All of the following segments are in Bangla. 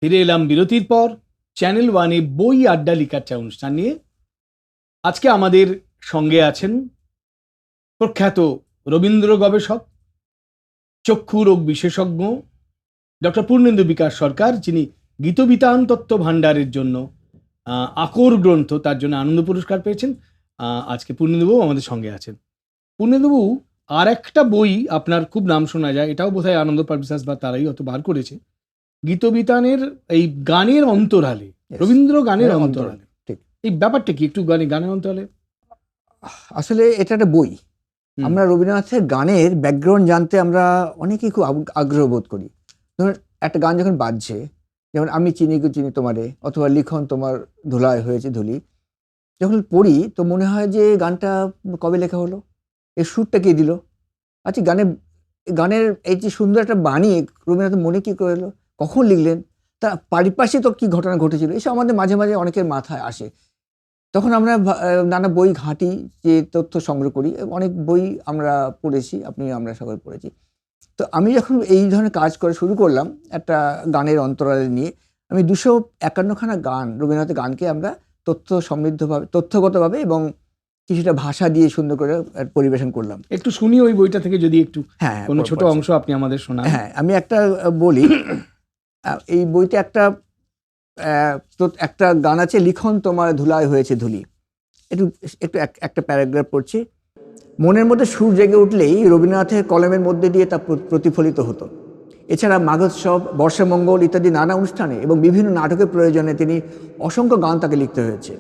ফিরে এলাম বিরতির পর চ্যানেল ওয়ানে বই আড্ডা লিকার অনুষ্ঠান নিয়ে। আজকে আমাদের সঙ্গে আছেন প্রখ্যাত রবীন্দ্র গবেষক, চক্ষু রোগ বিশেষজ্ঞ ডক্টর পূর্ণেন্দু বিকাশ সরকার, যিনি গীতবিতান তত্ত্ব ভাণ্ডারের জন্য আকর গ্রন্থ, তার জন্য আনন্দ পুরস্কার পেয়েছেন। আজকে পূর্ণেন্দুবাবু আমাদের সঙ্গে আছেন। পূর্ণেন্দুবাবু, আর একটা বই আপনার খুব নাম শোনা যায়, এটাও বোধহয় আনন্দ পাবলিশার্স বা তারাই হয়তো বার করেছে, গীতবিতানের এই গানের অন্তরালে, রবীন্দ্র গানের অন্তরালে। এই ব্যাপারটা কি একটু গানের অন্তরালে? আসলে এটা একটা বই। আমরা রবীন্দ্রনাথের গানের ব্যাকগ্রাউন্ড জানতে আমরা অনেকেই খুব আগ্রহ বোধ করি। ধরুন একটা গান যখন বাজছে, যেমন আমি চিনি গো চিনি তোমারে, অথবা লিখন তোমার ধুলায় হয়েছে ধুলি, যখন পড়ি তো মনে হয় যে গানটা কবে লেখা হলো, এর সুরটা কে দিল, আচ্ছা গানের এই যে সুন্দর একটা বাণী রবীন্দ্রনাথ মনে কি করে এলো, কখন লিখলেন, তা পারিপার্শ্বিক তো কি ঘটনা ঘটেছিল, এসব আমাদের মাঝে মাঝে অনেকের মাথায় আসে। তখন আমরা নানা বই ঘাঁটি, যে তথ্য সংগ্রহ করি, অনেক বই আমরা পড়েছি, আমরা সকলে পড়েছি। তো আমি যখন এই ধরনের কাজ করে শুরু করলাম একটা গানের অন্তরালে নিয়ে, আমি 251খানা গান, রবীন্দ্রনাথের গানকে আমরা সমৃদ্ধভাবে তথ্যগতভাবে এবং কিছুটা ভাষা দিয়ে সুন্দর করে পরিবেশন করলাম। একটু শুনি ওই বইটা থেকে, যদি একটু কোনো ছোট পড়ছি। অংশ আপনি আমাদের শোনান। হ্যাঁ, আমি একটা বলি। এই বইতে একটা গান আছে, লিখন তোমার ধুলায় হয়েছে ধুলি। একটু একটা প্যারাগ্রাফ পড়ছি। মনের মধ্যে সুর জেগে উঠলেই রবীন্দ্রনাথের কলমের মধ্যে দিয়ে তা প্রতিফলিত হতো। এছাড়া মাঘোৎসব, বর্ষমঙ্গল ইত্যাদি নানা অনুষ্ঠানে এবং বিভিন্ন নাটকের প্রয়োজনে তিনি অসংখ্য গান তাকে লিখতে হয়েছে।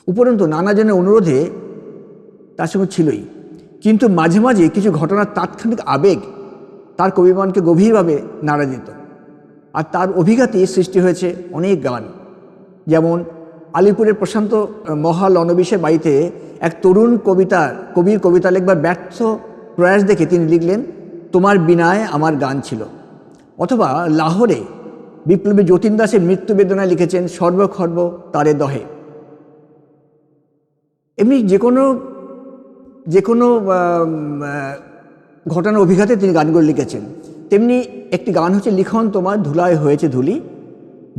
উপরন্তু নানাজনের অনুরোধে তার সঙ্গে ছিলই, কিন্তু মাঝে মাঝে কিছু ঘটনার তাৎক্ষণিক আবেগ তার কবিমনকে গভীরভাবে নাড়া দিত, আর তার অভিঘাতে সৃষ্টি হয়েছে অনেক গান। যেমন আলিপুরের প্রশান্ত মহাল অনবিশের বাড়িতে এক তরুণ কবির কবিতা লিখবার ব্যর্থ প্রয়াস দেখে তিনি লিখলেন, তোমার বিনায় আমার গান ছিল। অথবা লাহোরে বিপ্লবী যতীন দাসের মৃত্যু বেদনায় লিখেছেন, সর্বখর্ব তারে দহে। এমনি যে কোনো ঘটনার অভিঘাতে তিনি গানগুলো লিখেছেন। তেমনি একটি গান হচ্ছে, লিখন তোমার ধুলায় হয়েছে ধুলি।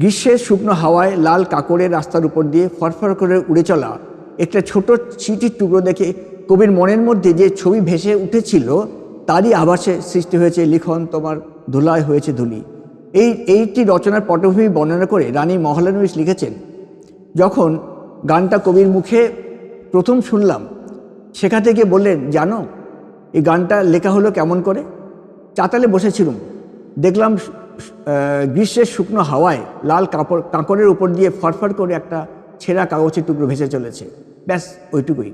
গ্রীষ্মের শুকনো হাওয়ায় লাল কাকড়ের রাস্তার উপর দিয়ে ফরফর করে উড়ে চলা একটা ছোট চিঠির টুকরো দেখে কবির মনের মধ্যে যে ছবি ভেসে উঠেছিল, তারই আভাসে সৃষ্টি হয়েছে লিখন তোমার ধুলায় হয়েছে ধুলি। এইটি রচনার পটভূমি বর্ণনা করে রানী মহলানবিশ লিখেছেন, যখন গানটা কবির মুখে প্রথম শুনলাম, সেখান থেকে বললেন, জানো এই গানটা লেখা হলো কেমন করে? চাতালে বসেছিলাম, দেখলাম গ্রীষ্মের শুকনো হাওয়ায় লাল কাঁকড়ের উপর দিয়ে ফরফর করে একটা ছেঁড়া কাগজের টুকরো ভেসে চলেছে, ব্যাস ওইটুকুই।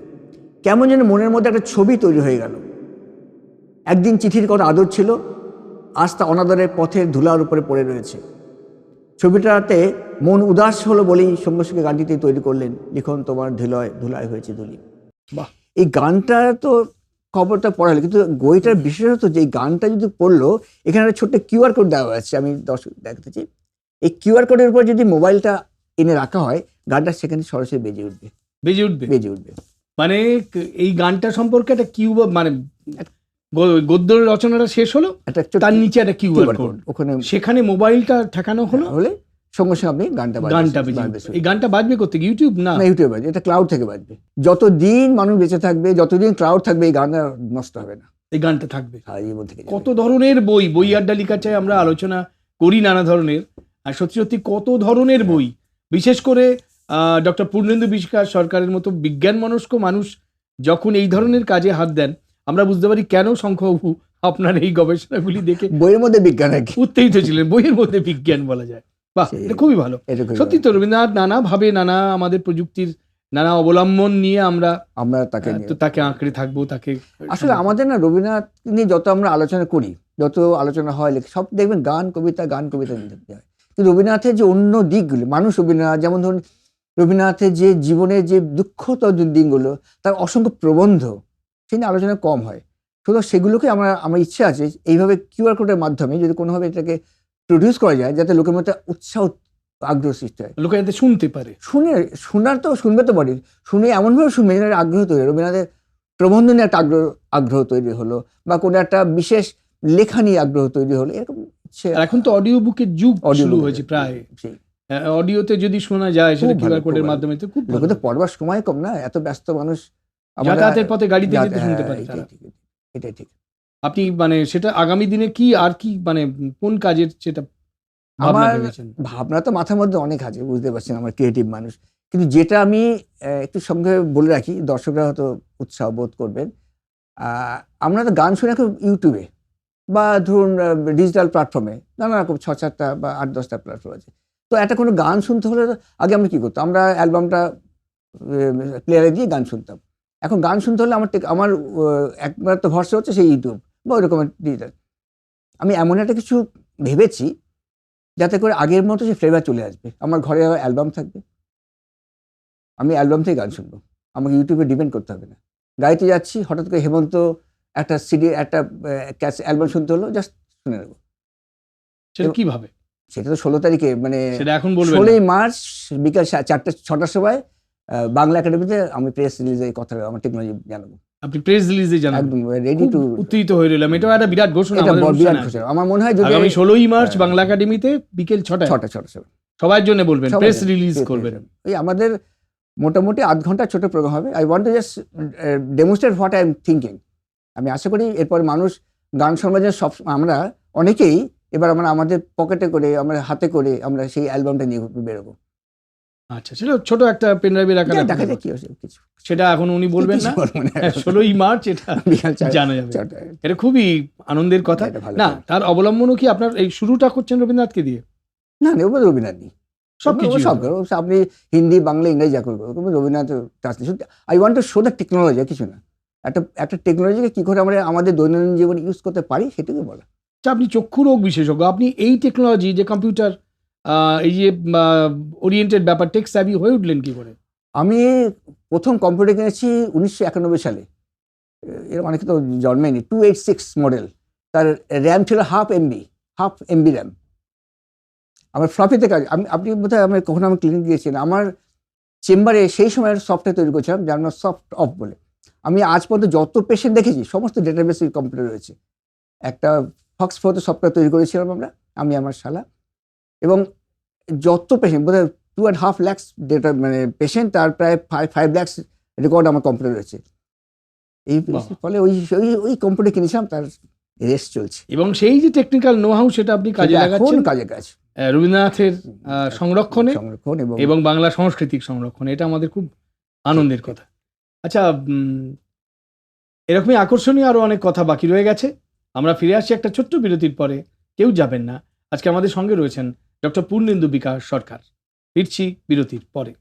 কেমন যেন মনের মধ্যে একটা ছবি তৈরি হয়ে গেল। একদিন চিঠির কথা আদর ছিল, আজ তা অনাদরের পথের ধুলার উপরে পড়ে রয়েছে। ছবিটাতে মন উদাস হলো বলেই সঙ্গে সঙ্গে গানটিতে তৈরি করলেন, লিখন তোমার ধুলায় হয়েছে ধুলি। বাহ! এই গানটা তো খবরটা পড়া হলো, কিন্তু বইটার বিশেষত যে গানটা যদি পড়লো, এখানে একটা ছোট্ট কিউআর কোড দেওয়া আছে, আমি দর্শক দেখাতেছি। এই কিউআর কোডের উপর যদি মোবাইলটা এনে রাখা হয়, গানটা সেখানে সরাসরি বেজে উঠবে। মানে এই গানটা সম্পর্কে একটা মানে গদ্য রচনাটা শেষ হলো, তার নিচে একটা কিউআর কোড, ওখানে সেখানে মোবাইলটা ঠেকানো হলে সঙ্গে সঙ্গে আপনি গানটা বাজবে। এই গানটা বাজবে করতে ইউটিউব না ইউটিউবে বাজবে, এটা ক্লাউড থেকে বাজবে। যতদিন মানুষ বেঁচে থাকবে, যতদিন ক্লাউড থাকবে, এই গানটা নষ্ট হবে না, এই গানটা থাকবে। কত ধরনের বই আড্ডা লিখার চাই আমরা আলোচনা করি, নানা ধরনের, আর সত্যি সত্যি কত ধরনের বই, বিশেষ করে ডক্টর পূর্ণেন্দু বিকাশ সরকারের মতো বিজ্ঞান মনস্ক মানুষ যখন এই ধরনের কাজে হাত দেন, আমরা বুঝতে পারি কেন শঙ্খবাবু আপনার এই গবেষণাগুলি দেখে বইয়ের মধ্যে বিজ্ঞান উত্তেজিত ছিলেন। বইয়ের মধ্যে বিজ্ঞান বলা যায়। বাহ, এটা খুবই ভালো। সত্যি তো রবীন্দ্রনাথ নানাভাবে আমাদের প্রযুক্তির নানা অবলম্বন নিয়ে আমরা তাকে আঁকড়ে থাকবো। তাকে আসলে আমাদের না রবীন্দ্রনাথ নিয়ে যত আমরা আলোচনা করি, যত আলোচনা হয়, সব দেখবেন গান কবিতা নিতে হয়। কিন্তু রবীন্দ্রনাথের যে অন্য দিকগুলো, রবীন্দ্রনাথ যেমন ধরুন, রবীন্দ্রনাথের যে জীবনের যে দুঃখত দিনগুলো, তার অসংখ্য প্রবন্ধ, সে নিয়ে আলোচনা কম হয়। সুতরাং সেগুলোকে আমার ইচ্ছা আছে এইভাবে কিউআর কোডের মাধ্যমে যদি কোনোভাবে এটাকে প্রডিউস করা যায়, যাতে লোকের মধ্যে উৎসাহ আগ্রহ সৃষ্টি হয়, লোকে যাতে শুনতে পারে। শুনবে তো বটে, শুনে এমনভাবে শুনবে যেন আগ্রহ তৈরি, রবীন্দ্রনাথের প্রবন্ধ নিয়ে একটা আগ্রহ তৈরি হলো, বা কোনো একটা বিশেষ লেখা নিয়ে আগ্রহ তৈরি হলো, এরকম আর এখন তো অডিও বুকের যুগ Audio শুরু book, হয়েছে প্রায়। সেই অডিওতে যদি শোনা যায় সেটা খুব ভালো, কিউআর কোডের খুব ভালো। মাধ্যমে তো খুব ভালো। লোকে তো পড়বার সময় কম না, এত ব্যস্ত মানুষ। যাতায়াতের পথে গাড়িতে যাতা- যেতে শুনতে হ্যাঁ, পারে এটাই তারা। ঠিক, এটাই ঠিক। আপনি মানে সেটা আগামী দিনে কি আর কি মানে কোন কাজের সেটা ভাবনা আমার ভেবেছেন? ভাবনা তো মাথার মধ্যে অনেক আছে, বুঝতে পারছেন, আমার ক্রিয়েটিভ মানুষ। কিন্তু যেটা আমি একটু সঙ্গে বলে রাখি, দর্শকরা হয়তো উৎসাহ বোধ করবেন। আমরা তো গান শুনে এখন ইউটিউবে বা ধরুন ডিজিটাল প্ল্যাটফর্মে নানা রকম 6-7টা বা 8-10টা প্ল্যাটফর্ম আছে। তো একটা কোনো গান শুনতে হলে আগে আমরা কি করতাম, আমরা অ্যালবামটা প্লেয়ারে দিয়ে গান শুনতাম। এখন গান শুনতে হলে আমার একবার তো ভরসা হচ্ছে সেই ইউটিউব বা ওই রকমের ডিজিটাল। আমি এমন একটা কিছু ভেবেছি যাতে করে আগের মতো সেই ফ্লেভার চলে আসবে। আমার ঘরে অ্যালবাম থাকবে, আমি অ্যালবাম থেকে গান শুনবো, আমাকে ইউটিউবে ডিপেন্ড করতে হবে না। গাড়িতে যাচ্ছি, হঠাৎ করে হেমন্ত একটা সিডি একটা অ্যালবাম শুনতে হলো, জাস্ট শুনে নেবো। সেটা কিভাবে? সেটা তো 16 তারিখে, মানে সেটা এখন বলবেন না। 16ই মার্চ বিকাল 4টা-6টার সময় বাংলা একাডেমিতে আমি প্রেস রিলিজে এই কথাটা আমার টেকনোলজি জানাবো। আপনি প্রেস রিলিজে জানাবেন। একদম রেডি খুব টু। উত্তেজিত হয়ে রইলাম। এটাও একটা বিরাট ঘোষণা এটা আমাদের বিরাট অনুষ্ঠানে ঘোষণা। আছে। আমার মনে হয় যদি আগামী 16ই মার্চ হ্যাঁ। বাংলা একাডেমিতে বিকেল 6টায় 6টা সময় সবার জন্য বলবেন, সবার প্রেস জন্য। রিলিজ প্রেস করবেন। রিলিজ। এই আমাদের মোটামুটি 8 ঘন্টা ছোট প্রোগ্রাম হবে। I want to just demonstrate what I am thinking. আমি আশা করি এরপর মানুষ গান সমাজের সব আমরা অনেকেই এবার আমরা আমাদের পকেটে করে, আমরা হাতে করে আমরা সেই অ্যালবামটা নিয়ে বেরোবো। আচ্ছা, সেটা ছোট একটা পেন ড্রাইভের আকারে দেখা আপনাদের যায় কি বলছেন। হচ্ছে কিছু। সেটা এখন উনি বলবেন না। কিছু বলবো না। 16ই মার্চ এটা বিকাল জানা যাবে। 4টায়। এটা খুবই আনন্দের কথা। এটা ভালো না, কথা। তার অবলম্বনও কি আপনার এই শুরুটা করছেন রবীন্দ্রনাথকে দিয়ে? না না, ওগুলো রবীন্দ্রনাথ নেই। সবকিছু সব আপনি হিন্দি, বাংলা, ইংরেজি যা করবেন, রবীন্দ্রনাথ টাচ নেই। I want to show the technology, কিছু না। একটা টেকনোলজিকে কি করে আমরা আমাদের দৈনন্দিন জীবনে ইউজ করতে পারি সেটুকু বলা। আচ্ছা, আপনি চক্ষু রোগ বিশেষজ্ঞ, আপনি এই টেকনোলজি যে কম্পিউটার এই যে ওরিয়েন্টেড ব্যাপার টেক স্যাভি হয়ে উঠলেন কি করে? আমি প্রথম কম্পিউটার কিনেছি 1991 সালে। এর অনেকে তো জন্মেনি। 286 মডেল, তার র্যাম ছিল হাফ এমবি র্যাম। আমার ফ্লপিতে কাজ, আপনি বোধহয় আমি কখনো আমি ক্লিনিক দিয়েছেন, আমার চেম্বারে সেই সময় সফটওয়্যার তৈরি করেছিলাম যার নাম সফট অফ বলে। আমি আজ পর্যন্ত যত পেশেন্ট দেখেছি সমস্ত ডেটাবেস কম্পিউটার রয়েছে। একটা ফক্স ফোতে সফটওয়্যার তৈরি করেছিলাম আমি আমার শালা, এবং যত পেশেন্ট বোধহয় 2.5 লাখ ডেটা মানে পেশেন্ট, তার প্রায় 5 লাখ রেকর্ড আমার কম্পিউটার রয়েছে। এই ফলে ওই কম্পিউটার কিনেছিলাম, তার রেস চলছে এবং সেই যে টেকনিক্যাল নো হাউ সেটা আপনি কাজে সেটা লাগাচ্ছেন এখন কাজ রবীন্দ্রনাথের সংরক্ষণে সংরক্ষণ এবং বাংলা সাংস্কৃতিক সংরক্ষণে। এটা আমাদের খুব আনন্দের কথা। আচ্ছা, এরকমই আকর্ষণীয় আরো অনেক কথা বাকি রয়ে গেছে। আমরা ফিরে আসছি একটা ছোট্ট বিরতির পরে। কেউ যাবেন না। আজকে আমাদের সঙ্গে রয়েছেন ডক্টর পূর্ণেন্দু বিকাশ সরকার। ফিরছি বিরতির পরে।